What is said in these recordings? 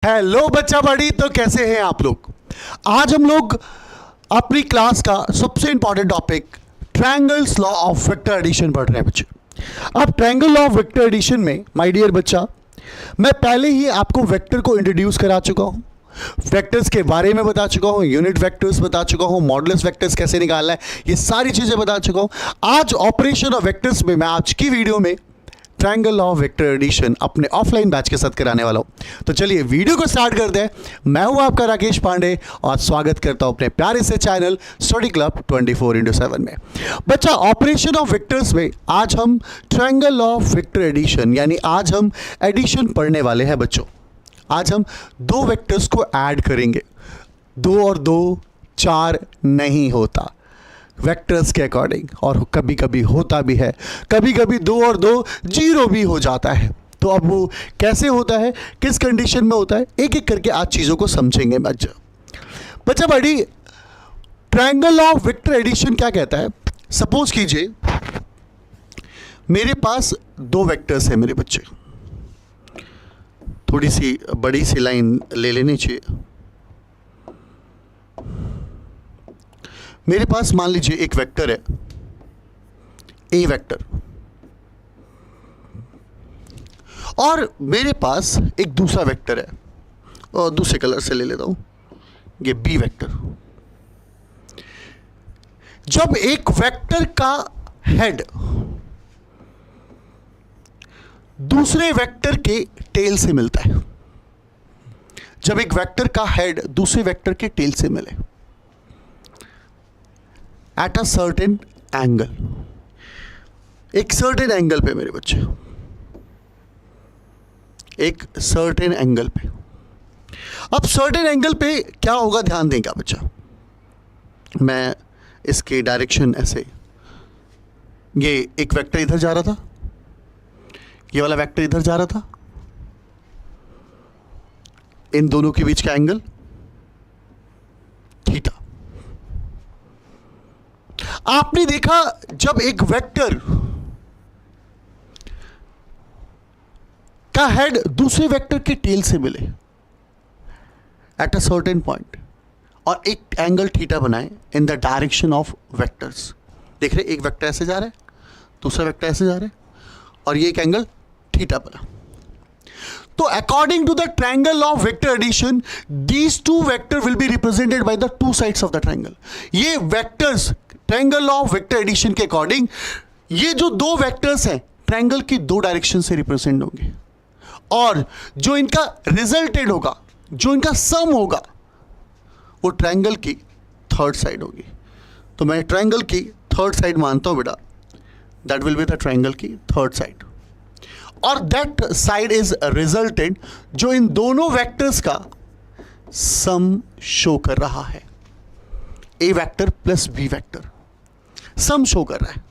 Hello बच्चा बड़ी, तो कैसे हैं आप लोग। आज हम लोग अपनी क्लास का सबसे important topic triangles law of vector addition पढ़ रहे हैं बच्चे। अब triangle law of vector addition में माय डियर बच्चा, मैं पहले ही आपको वेक्टर को इंट्रोड्यूस करा चुका हूं, वेक्टर्स के बारे में बता चुका हूं, यूनिट वेक्टर्स बता चुका हूं, मॉडुलस वेक्टर्स कैसे निकालना है, ये सारी चीजें बता चुका हूं। आज ऑपरेशन ऑफ वेक्टर्स में मैं आज की वीडियो में triangle law of vector addition अपने ऑफलाइन बैच के साथ कराने वाला हूं। तो चलिए वीडियो को स्टार्ट करते हैं। मैं हूं आपका राकेश पांडे और स्वागत करता हूं अपने प्यारे से चैनल स्टडी क्लब 24/7 में। बच्चा, ऑपरेशन ऑफ वेक्टर्स में आज हम triangle law of vector addition यानी आज हम एडिशन पढ़ने वाले हैं बच्चों। आज हम दो वेक्टर्स को ऐड करेंगे। 2 और 2 4 नहीं होता वेक्टर्स के अकॉर्डिंग, और कभी कभी होता भी है, कभी कभी 2 और 2 0 भी हो जाता है। तो अब वो कैसे होता है, किस कंडीशन में होता है, एक एक करके आज चीज़ों को समझेंगे बच्चा बड़ी। ट्रायंगल ऑफ वेक्टर एडिशन क्या कहता है। सपोज कीजिए मेरे पास 2 वेक्टर्स हैं मेरे बच्चे, थोड़ी सी बड़ी सी लाइन ले लेनी चाहिए। मेरे पास मान लीजिए एक वेक्टर है ए वेक्टर, और मेरे पास एक दूसरा वेक्टर है, और दूसरे कलर से ले लेता हूं, ये बी वेक्टर। जब एक वेक्टर का हेड दूसरे वेक्टर के टेल से मिलता है, जब एक वेक्टर का हेड दूसरे वेक्टर के टेल से मिले एट अ सर्टेन एंगल, एक सर्टेन एंगल पे मेरे बच्चे, एक सर्टेन एंगल पे। अब सर्टेन एंगल पे क्या होगा, ध्यान देगा बच्चा। मैं इसके डायरेक्शन ऐसे, ये एक वेक्टर इधर जा रहा था, ये वाला वेक्टर इधर जा रहा था, इन दोनों के बीच का एंगल थीटा। आपने देखा जब एक वेक्टर का हेड दूसरे वेक्टर के टेल से मिले एट अ सर्टेन पॉइंट और एक एंगल थीटा बनाए in the direction of vectors. देख रहे, एक वेक्टर ऐसे जा रहा है, दूसरा वेक्टर ऐसे जा रहा है, और ये एक एंगल थीटा बना। तो according to the triangle of vector addition, these two vector will be represented by the two sides of the triangle. ये vectors triangle of vector addition के अकॉर्डिंग, ये जो 2 वेक्टर्स हैं ट्रायंगल की 2 डायरेक्शन से represent होंगे, और जो इनका रिजल्टेड होगा, जो इनका सम होगा, वो ट्रायंगल की थर्ड साइड होगी। तो मैं ट्रायंगल की थर्ड साइड मानता हूं बेटा, that will be the triangle की थर्ड साइड, और दैट साइड इज रिजल्टेड जो इन दोनों वेक्टर्स का सम शो कर रहा है। A vector plus B vector sum show कर रहा है।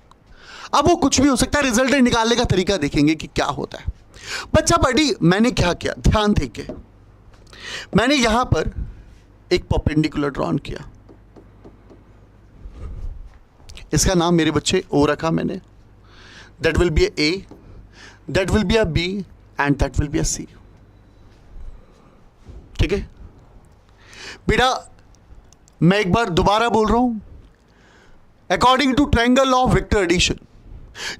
अब वो कुछ भी हो सकता है, रिजल्टेंट निकालने का तरीका देखेंगे कि क्या होता है। बच्चा बड़ी, मैंने क्या किया, ध्यान देके मैंने यहां पर एक परपेंडिकुलर ड्रॉन किया, इसका नाम मेरे बच्चे ओ रखा मैंने। That will be A, that will be a B, and that will be A C. ठीक है बेटा, मैं एक बार दोबारा बोल रहा हूं। According to triangle of vector addition,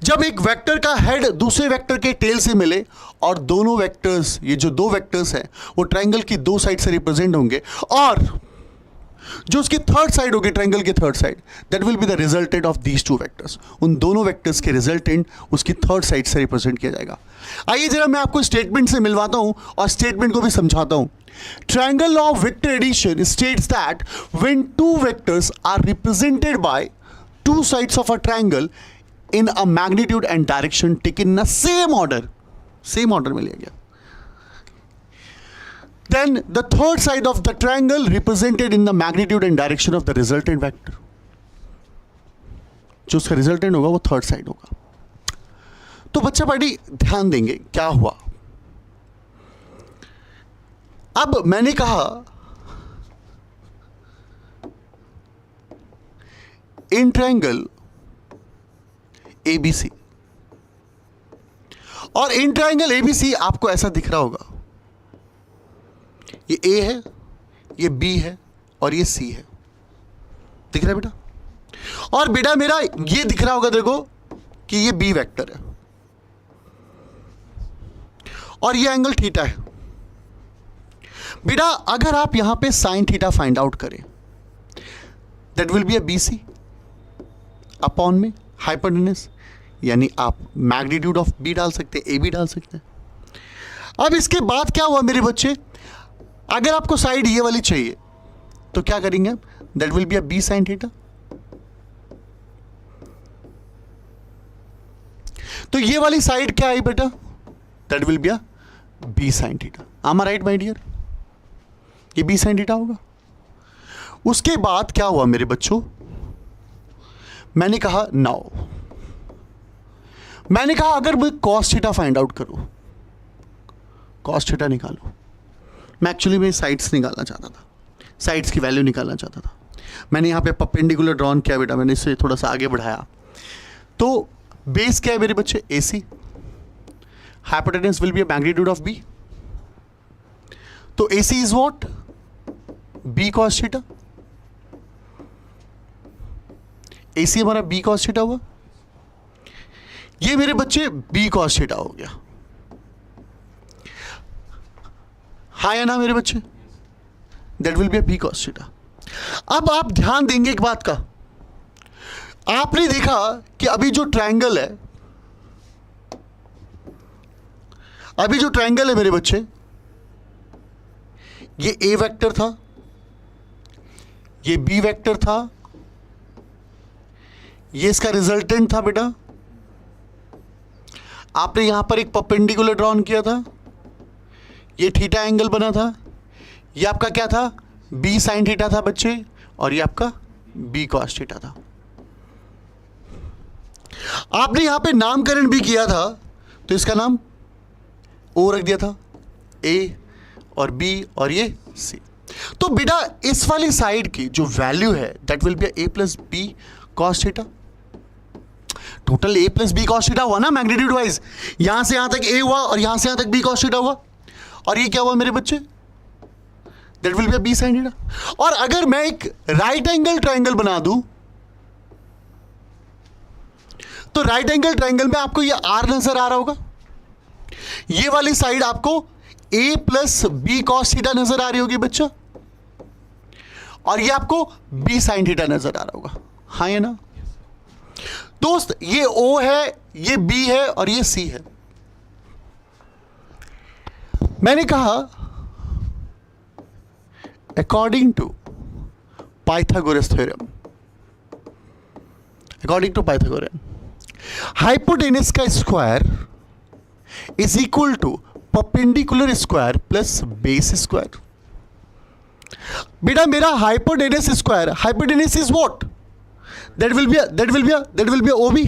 जब एक वेक्टर का हेड दूसरे वेक्टर के टेल से मिले और दोनों वेक्टर्स, ये जो 2 वेक्टर्स हैं, वो ट्रायंगल की 2 साइड से रिप्रेजेंट होंगे, और जो उसकी थर्ड साइड होगी ट्रायंगल की third side, that will be the resultant of these 2 vectors. उन दोनों वेक्टर्स के रिजल्टेंट उसकी थर्ड साइड से रिप्रेजेंट किया जाएगा। आइए जरा मैं आपको स्टेटमेंट से मिलवाता हूं और स्टेटमेंट को भी समझाता हूं। Triangle of vector addition states that when 2 vectors are represented by 2 sides of a triangle in a magnitude and direction taken in a same order में लिया गया, then the third side of the triangle represented in the magnitude and direction of the resultant vector, जो उसका resultant होगा वो third side होगा। तो बच्चा बड़ी ध्यान देंगे क्या हुआ। अब मैंने कहा इन ट्रायंगल एबीसी, और इन ट्रायंगल एबीसी आपको ऐसा दिख रहा होगा। ये ए है, ये बी है और ये सी है। दिख रहा है बेटा? और बेटा मेरा ये दिख रहा होगा देखो कि ये बी वेक्टर है और ये एंगल थीटा है। बेटा अगर आप यहां पे साइन थीटा फाइंड आउट करें, that will be a B C upon में हाइपोटेन्यूज, यानी आप मैग्नीट्यूड ऑफ बी डाल सकते हैं, ए बी डाल सकते हैं। अब इसके बाद क्या हुआ मेरे बच्चे, अगर आपको साइड ये वाली चाहिए तो क्या करेंगे आप, that will be a B sine theta. तो ये वाली साइड क्या आई बेटा, that will be a B sine theta. Um right my dear? ये बी साइन थीटा होगा। उसके बाद क्या हुआ मेरे बच्चों, मैंने कहा नाउ, मैंने कहा अगर मैं कॉस थीटा फाइंड आउट करूं, कॉस थीटा निकालो। मैं एक्चुअली में साइड्स निकालना चाहता था, साइड्स की वैल्यू निकालना चाहता था। मैंने यहाँ पे परपेंडिकुलर ड्रॉन किया बेटा, मैंने इसे थोड़ा सा आगे बढ़ाया। तो बेस क्या है मेरे बच्चे, A C, hypotenuse will be a magnitude of B. तो A C is what, B cos theta. A C हमारा बी कॉस थीटा हुआ, ये मेरे बच्चे बी कॉस थीटा हो गया। हाँ या ना मेरे बच्चे, that will be a B cos theta. अब आप ध्यान देंगे एक बात का, आपने देखा कि अभी जो ट्रायंगल है, अभी जो ट्रायंगल है मेरे बच्चे, ये ए वेक्टर था, ये बी वेक्टर था, ये इसका रिजल्टेंट था बेटा। आपने यहां पर एक परपेंडिकुलर ड्रॉन किया था, ये थीटा एंगल बना था, ये आपका क्या था, बी साइन थीटा था बच्चे, और ये आपका बी कॉस थीटा था। आपने यहां पे नामकरण भी किया था, तो इसका नाम ओ रख दिया था, ए और बी और ये सी। तो बेटा इस वाली साइड की जो वैल्यू है that will be A plus B cos theta. Total A plus B cos theta हुआ ना मैग्नीट्यूड वाइज, यहां से यहां तक ए हुआ और यहां से यहां तक बी कॉस थीटा हुआ, और ये क्या हुआ मेरे बच्चे, that will be B sine theta. और अगर मैं एक राइट एंगल ट्रायंगल बना दूं, तो राइट एंगल ट्रायंगल में आपको ये आर नजर आ रहा होगा, ये वाली साइड आपको ए प्लस बी कॉस थीटा नजर आ रही होगी बच्चा, और ये आपको बी साइन थीटा नजर आ रहा होगा। हाँ या ना दोस्त, ये ओ है, ये बी है और ये सी है। मैंने कहा according to Pythagoras theorem, according to Pythagorean, hypotenuse का square is equal to perpendicular square plus base square. बेटा मेरा hypotenuse square, hypotenuse is what, that will be OB.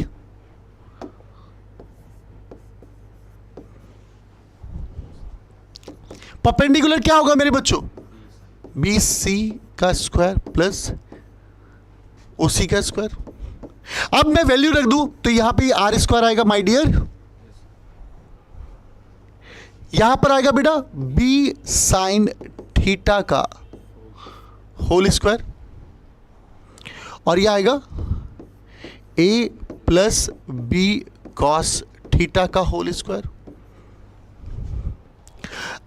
Perpendicular क्या होगा मेरे बच्चों, बी सी का स्क्वायर प्लस ओ सी का square. अब मैं वैल्यू रख दूं तो यहां पे आर स्क्वायर आएगा माय डियर, यहां पर आएगा बेटा बी साइन थीटा का होल स्क्वायर, और यह आएगा A plus B cos theta का होल स्क्वायर।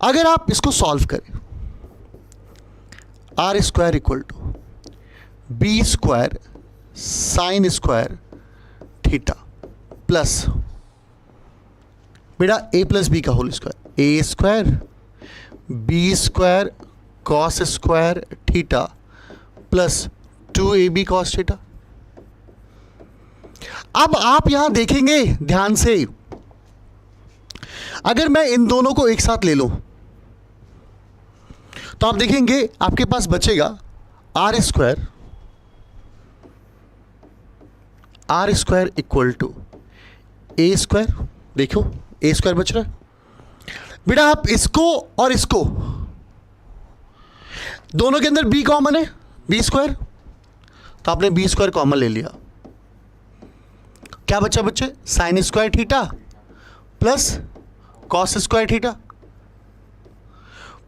अगर आप इसको सॉल्व करें, R square equal to B square sine square theta plus बेटा ए प्लस बी का whole square, A square B square cos square theta plus 2ab cos theta. अब आप यहां देखेंगे ध्यान से, अगर मैं इन दोनों को एक साथ ले लूं तो आप देखेंगे आपके पास बचेगा R square equal to A square. देखो ए स्क्वायर बच रहा है बेटा, आप इसको और इसको, दोनों के अंदर बी कॉमन है, बी स्क्वायर, तो आपने बी स्क्वायर कॉमन ले लिया, क्या बचा बच्चे, sign square theta plus cos square theta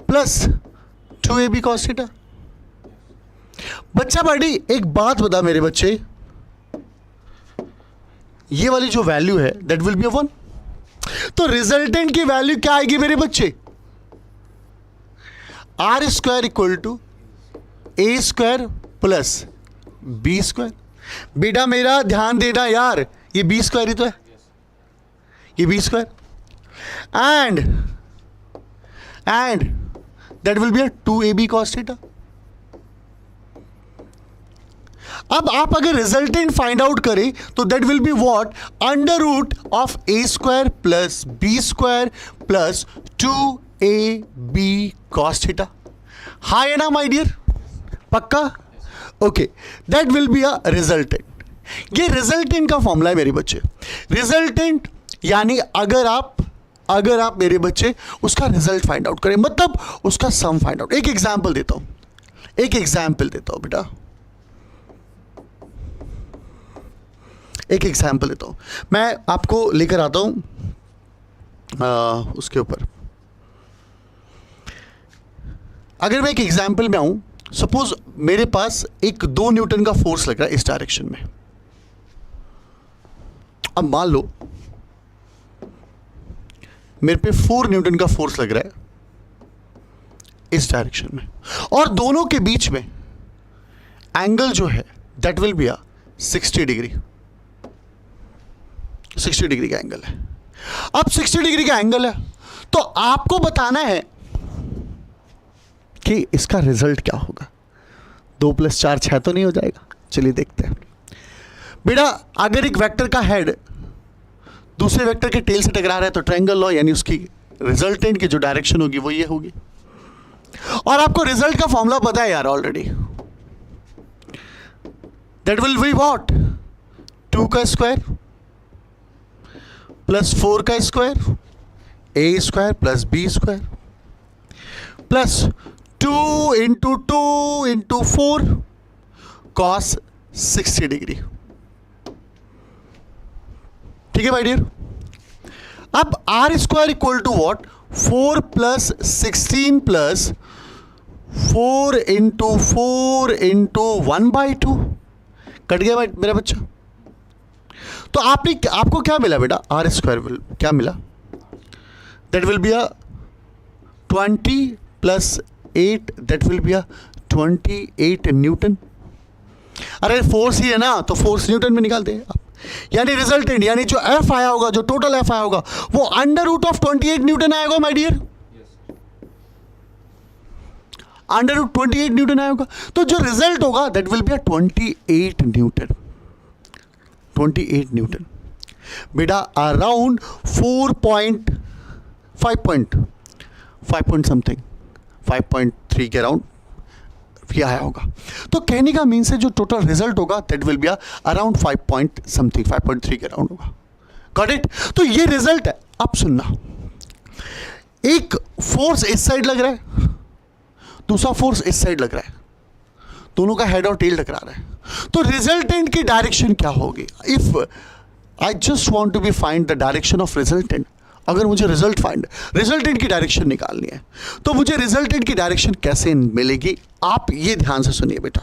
plus 2ab cos theta. बच्चा बड़ी एक बात बता मेरे बच्चे, ये वाली जो वैल्यू है दैट विल बी अ 1, तो रिजल्टेंट की वैल्यू क्या आएगी मेरे बच्चे? R square equal to A square plus B square. बेटा मेरा ध्यान देना यार, ये बी स्क्वायर ही तो है, ये B square and that will be a 2ab cos theta. अब आप अगर रिजल्टेंट फाइंड आउट करें तो that will be what, under root of A square plus B square plus 2ab cos theta. हाँ है ना माय डियर, पक्का? Okay, that will be a resultant. ये रिजल्टेंट का फॉर्मूला है मेरे बच्चे। रिजल्टेंट यानी अगर आप मेरे बच्चे उसका रिजल्ट फाइंड आउट करें, मतलब उसका सम फाइंड आउट। एक एग्जांपल देता हूं बेटा, एक एग्जाम्पल देता हूं मैं आपको, लेकर आता हूं उसके ऊपर। अगर मैं एक एग्जाम्पल में आऊं, सपोज मेरे पास एक 2 न्यूटन का फोर्स लग रहा है इस डायरेक्शन में। अब मान लो मेरे पे 4 न्यूटन का फोर्स लग रहा है इस डायरेक्शन में, और दोनों के बीच में एंगल जो है that will B 60 degree. 60 degree का एंगल है। अब 60 डिग्री का एंगल है तो आपको बताना है कि इसका रिजल्ट क्या होगा। 2 + 4 6 तो नहीं हो जाएगा? चलिए देखते हैं बेटा। अगर एक वेक्टर का हेड दूसरे वेक्टर के टेल से टकरा रहा है तो ट्रायंगल लॉ यानी उसकी रिजल्टेंट की जो डायरेक्शन होगी वो ये होगी। और आपको रिजल्ट का फॉर्मूला पता है यार already, that will be what, 2 का स्क्वायर प्लस 4 का square, A square plus B square plus 2 into 2 into 4 cos 60 degree. ठीक है भाई डियर। अब R square equal to what, 4 plus 16 plus 4 into 4 into 1/2। Cut गया भाई मेरा बच्चा। तो आपको क्या मिला बेटा? आर स्क्वायर विल क्या मिला? That will B 20 plus 8 that will be 28 Newton. अरे फोर्स ही है ना तो फोर्स न्यूटन में निकालते हैं आप। यानी रिजल्टेंट यानी जो एफ आया होगा, जो टोटल एफ आया होगा वो अंडर रूट ऑफ 28 न्यूटन आएगा my dear. Under root 28 newton आएगा। तो जो रिजल्ट होगा that will be 28 newton. 28 newton बेटा अराउंड 5.3 के अराउंड ये आया होगा। तो कहने का मीन से जो टोटल रिजल्ट होगा दैट विल बी अराउंड 5.3 के अराउंड होगा। Got it? तो ये रिजल्ट है। अब सुनना, एक फोर्स इस साइड लग रहा है, दूसरा फोर्स इस साइड लग रहा है, दोनों का हेड और टेल टकरा रहा है। तो रिजल्टेंट की डायरेक्शन क्या होगी? If I just want to be find the direction of resultant, अगर मुझे रिजल्टेंट की डायरेक्शन निकालनी है तो मुझे रिजल्टेंट की डायरेक्शन कैसे मिलेगी? आप ये ध्यान से सुनिए बेटा,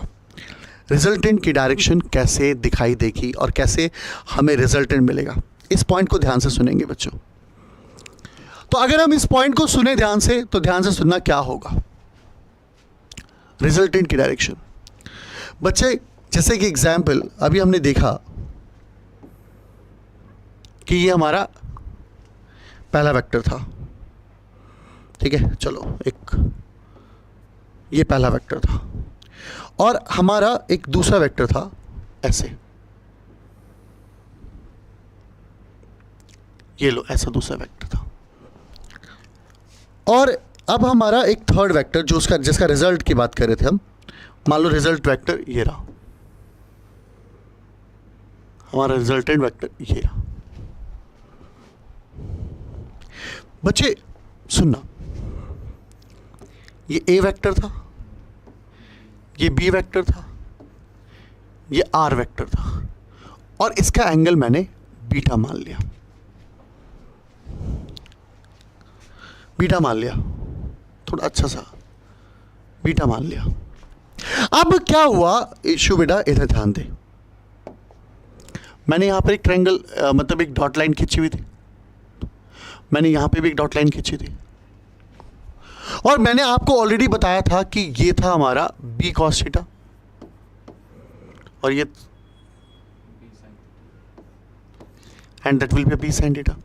रिजल्टेंट की डायरेक्शन कैसे दिखाई देगी और कैसे हमें रिजल्टेंट मिलेगा, इस पॉइंट को ध्यान से सुनेंगे बच्चों। तो अगर हम इस पॉइंट को सुने ध्यान से, तो ध्यान से सुनना क्या होगा। रिजल्टेंट की डायरेक्शन बच्चे, जैसे कि एग्जाम्पल अभी हमने देखा कि ये हमारा पहला वेक्टर था, ठीक है, चलो एक ये पहला वेक्टर था और हमारा एक दूसरा वेक्टर था ऐसे, ये लो ऐसा दूसरा वेक्टर था। और अब हमारा एक थर्ड वेक्टर जो जिसका रिजल्ट की बात कर रहे थे हम, मान लो रिजल्ट वेक्टर ये रहा, हमारा रिजल्टेंट वेक्टर ये रहा। बच्चे सुनना, ये ए वेक्टर था, ये बी वेक्टर था, ये आर वेक्टर था और इसका एंगल मैंने बीटा मान लिया। बीटा मान लिया, थोड़ा अच्छा सा बीटा मान लिया। अब क्या हुआ इशू बेटा, इधर ध्यान दे। मैंने यहां पर एक ट्रायंगल मतलब एक डॉट लाइन खींची हुई थी, मैंने यहां पे भी एक डॉट लाइन खींची थी, और मैंने आपको ऑलरेडी बताया था कि ये था हमारा बी कॉस थीटा और ये and that will be B sine theta.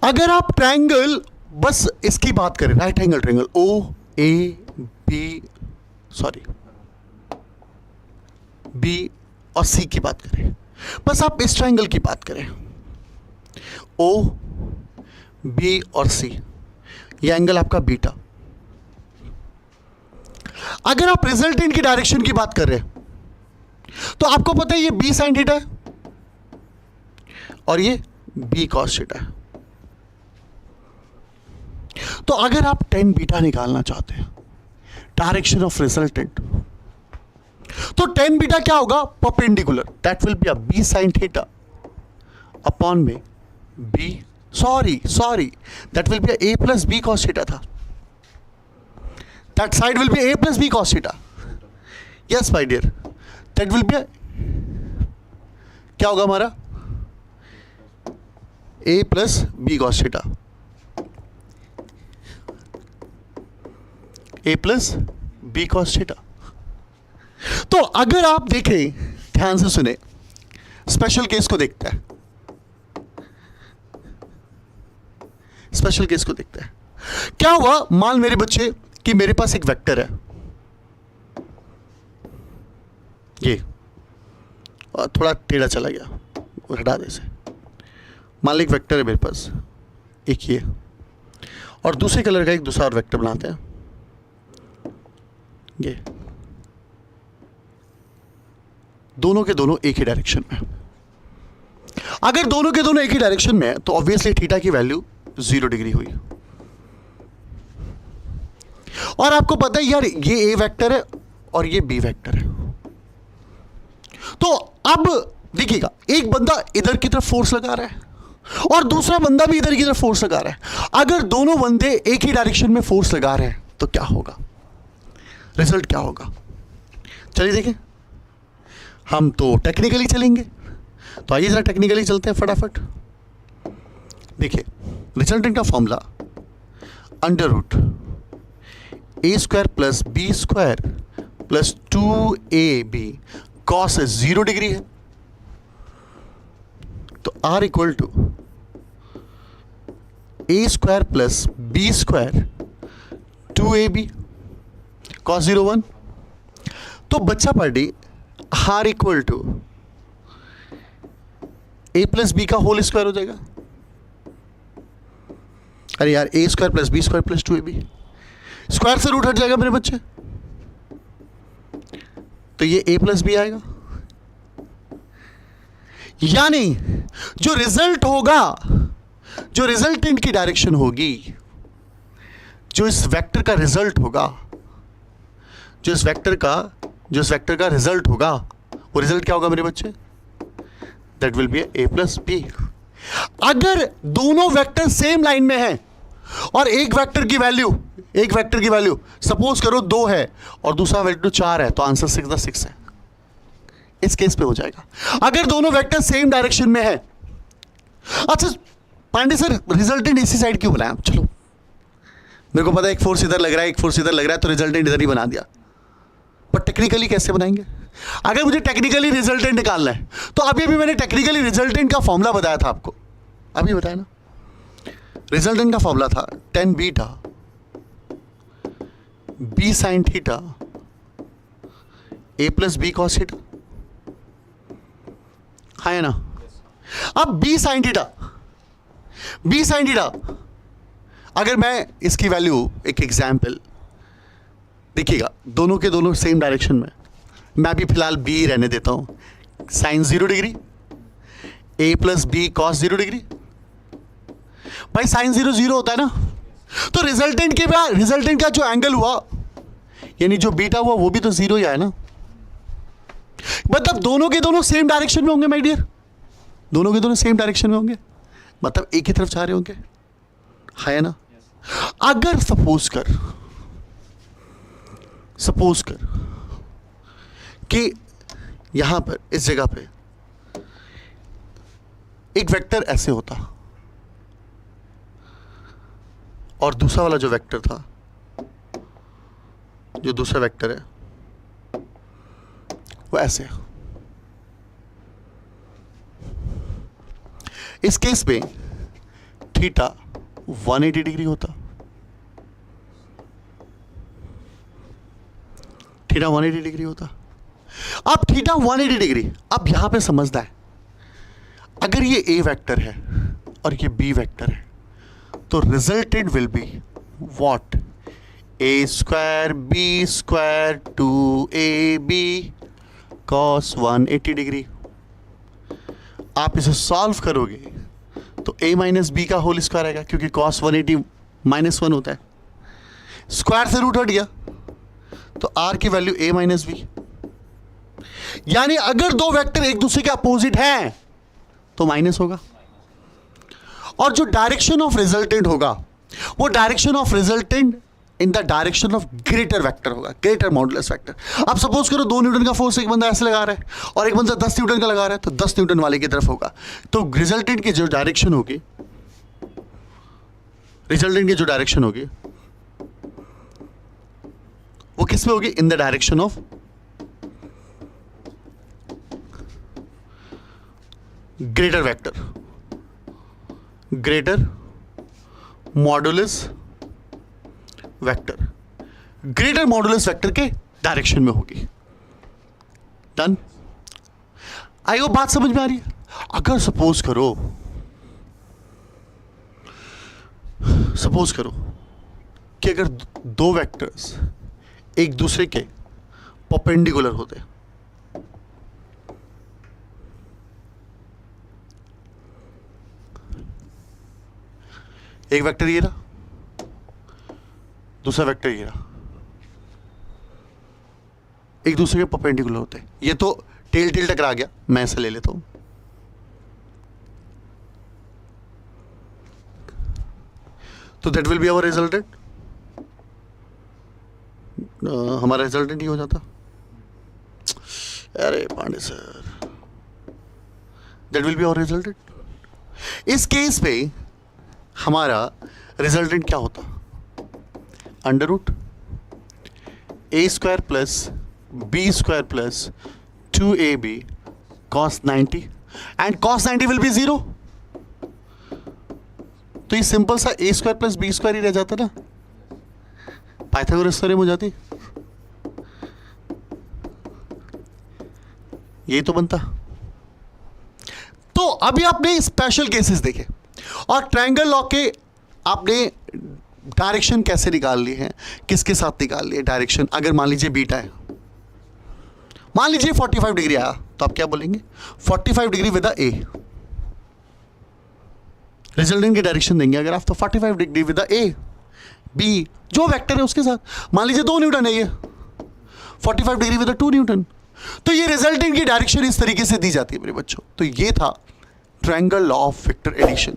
अगर आप ट्रायंगल बस इसकी बात करें, right angle triangle O A B sorry B और सी की बात करें, बस आप इस ट्रायंगल की बात करें, ओ बी और सी, ये एंगल आपका बीटा। अगर आप रिजल्टेंट की डायरेक्शन की बात कर रहे हैं तो आपको पता है ये बी साइन थीटा है और ये बी कॉस थीटा है। तो अगर आप टेन बीटा निकालना चाहते हैं डायरेक्शन ऑफ रिजल्टेंट, तो टेन बीटा क्या होगा, perpendicular, that will be a B sine theta upon में B sorry that will be a plus b cos theta था, that side will be a plus b cos theta, yes my dear, that will be क्या होगा हमारा a plus b cos theta, a plus b cos theta। तो अगर आप देखें, ध्यान से सुने, स्पेशल केस को देखते हैं, स्पेशल केस को देखते हैं। क्या हुआ, मान मेरे बच्चे कि मेरे पास एक वेक्टर है, ये और थोड़ा टेढ़ा चला गया, हटा दे इसे। मान लो एक वेक्टर है मेरे पास, एक ये, और दूसरे कलर का एक दूसरा और वेक्टर बनाते हैं, ये दोनों के दोनों एक ही डायरेक्शन में। अगर दोनों के दोनों एक ही डायरेक्शन में है तो ऑब्वियसली थीटा की वैल्यू 0 डिग्री हुई। और आपको पता है यार ये ए वेक्टर है और ये बी वेक्टर है, तो अब देखिएगा एक बंदा इधर की तरफ फोर्स लगा रहा है और दूसरा बंदा भी इधर की तरफ फोर्स लगा रहा है। अगर दोनों बंदे एक ही डायरेक्शन में फोर्स लगा रहे हैं तो क्या होगा, रिजल्ट क्या होगा, चलिए देखें। हम तो टेक्निकली चलेंगे, तो आइए जरा टेक्निकली चलते हैं फटाफट। देखिए रिजल्टेंट का formula under root A square plus B square plus 2ab cos 0 degree है, तो r equal to A square plus B square 2ab cos 0 1। तो बच्चा party r equal to A plus B का होल स्क्वायर हो जाएगा। अरे यार A square plus B square plus 2ab, square से रूट हट जाएगा मेरे बच्चे, तो ये a प्लस बी आएगा। यानी जो रिजल्ट होगा, जो रिजल्टेंट की डायरेक्शन होगी, जो इस वेक्टर का रिजल्ट होगा, जो इस वेक्टर का रिजल्ट होगा, वो रिजल्ट क्या होगा मेरे बच्चे, that will be a plus B. अगर दोनों वेक्टर सेम लाइन में हैं और एक वेक्टर की वैल्यू सपोज करो 2 है और दूसरा वैल्यू 4 है, तो आंसर 6 है। इस केस पे हो जाएगा अगर दोनों वेक्टर सेम डायरेक्शन में है। अच्छा पांडे सर रिजल्टेंट इसी साइड क्यों बनाया, चलो मेरे को पता है एक फोर्स इधर लग रहा है, एक फोर्स इधर लग रहा है, तो रिजल्टेंट इधर ही बना दिया, पर टेक्निकली कैसे बनाएंगे। अगर मुझे टेक्निकली रिजल्टेंट निकालना है तो अभी मैंने टेक्निकली रिजल्टेंट का फॉर्मूला बताया था आपको, अभी बताया ना, रिजल्टेंट का फॉर्मूला था tan beta B sine theta A plus B cos theta, है ना। अब बी साइन थीटा अगर मैं इसकी वैल्यू, एक एग्जाम्पल देखिएगा, दोनों के दोनों सेम डायरेक्शन में, मैं अभी फिलहाल बी रहने देता हूं, साइन 0 डिग्री ए प्लस बी कॉस 0 डिग्री। भाई साइन 0 होता है ना, तो रिजल्टेंट का जो एंगल हुआ यानी जो बीटा हुआ वो भी तो 0 ही आया ना, मतलब दोनों के दोनों सेम डायरेक्शन में होंगे माय डियर, दोनों के दोनों सेम डायरेक्शन में होंगे, मतलब एक ही तरफ जा रहे होंगे, है ना। अगर सपोज कर सपोज कर कि यहां पर इस जगह पे एक वेक्टर ऐसे होता और दूसरा वाला जो वेक्टर था, जो दूसरा वेक्टर है वो ऐसे है। इस केस में थीटा 180 डिग्री होता, थीटा 180 डिग्री होता। अब थीटा 180 डिग्री, अब यहां पे समझना है, अगर ये ए वेक्टर है और ये बी वेक्टर है तो resultant will be what, A square B square 2ab cos 180 degree. आप इसे सॉल्व करोगे तो a माइनस बी का होल स्क्वायर आएगा, क्योंकि cos 180 -1 होता है, स्क्वायर से रूट हट गया तो r की वैल्यू a माइनस बी। यानी अगर दो वेक्टर एक दूसरे के अपोजिट हैं तो माइनस होगा, और जो डायरेक्शन ऑफ रिजल्टेंट होगा वो direction of resultant in the direction of greater vector होगा, ग्रेटर मॉडुलस वेक्टर। अब सपोज करो 2 न्यूटन का फोर्स एक बंदा ऐसे लगा रहा है और एक बंदा 10 न्यूटन का लगा रहा है, तो 10 न्यूटन वाले की तरफ होगा, तो रिजल्टेंट की जो डायरेक्शन होगी, रिजल्टेंट की जो डायरेक्शन होगी वो किस में होगी, in the direction of greater vector, greater modulus vector, greater modulus vector के डायरेक्शन में होगी। डन? आई वो बात समझ में आ रही है? अगर सपोज करो कि अगर दो वेक्टर्स एक दूसरे के परपेंडिकुलर होते, एक वेक्टर ये रहा, दूसरा वेक्टर ये रहा, एक दूसरे के परपेंडिकुलर होते हैं, ये तो टेल टेल टकरा गया, मैं ऐसे ले लेता हूं, तो that will be our resultant, हमारा रिजल्टेंट ही हो जाता। अरे Pandey sir, that will be our resultant. इस केस पे हमारा रिजल्टेंट क्या होता, under root A square plus B square plus 2ab cos 90, and cos 90 will be 0। तो ये सिंपल सा A square plus B square ही रह जाता ना, पाइथागोरस थ्योरम हो जाती, यही तो बनता। तो अभी आपने स्पेशल केसेस देखे और ट्रायंगल लॉ के आपने डायरेक्शन कैसे निकाल ली है, किसके साथ निकाल ली है डायरेक्शन। अगर मान लीजिए बीटा है, मान लीजिए 45 डिग्री आया, तो आप क्या बोलेंगे, 45 डिग्री विद ए, रिजल्टेंट की डायरेक्शन देंगे अगर आप, तो 45 डिग्री विद ए बी जो वेक्टर है उसके साथ। मान लीजिए 2 न्यूटन है ये, 45 डिग्री विद 2 न्यूटन, तो ये रिजल्टेंट की डायरेक्शन इस तरीके से दी जाती है मेरे बच्चों। तो ये था triangle law of vector addition.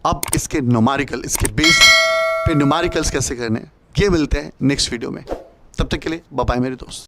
अब इसके न्यूमेरिकल, इसके बेस पे न्यूमेरिकल्स कैसे करने हैं, ये मिलते हैं नेक्स्ट वीडियो में। तब तक के लिए बाय बाय मेरे दोस्त।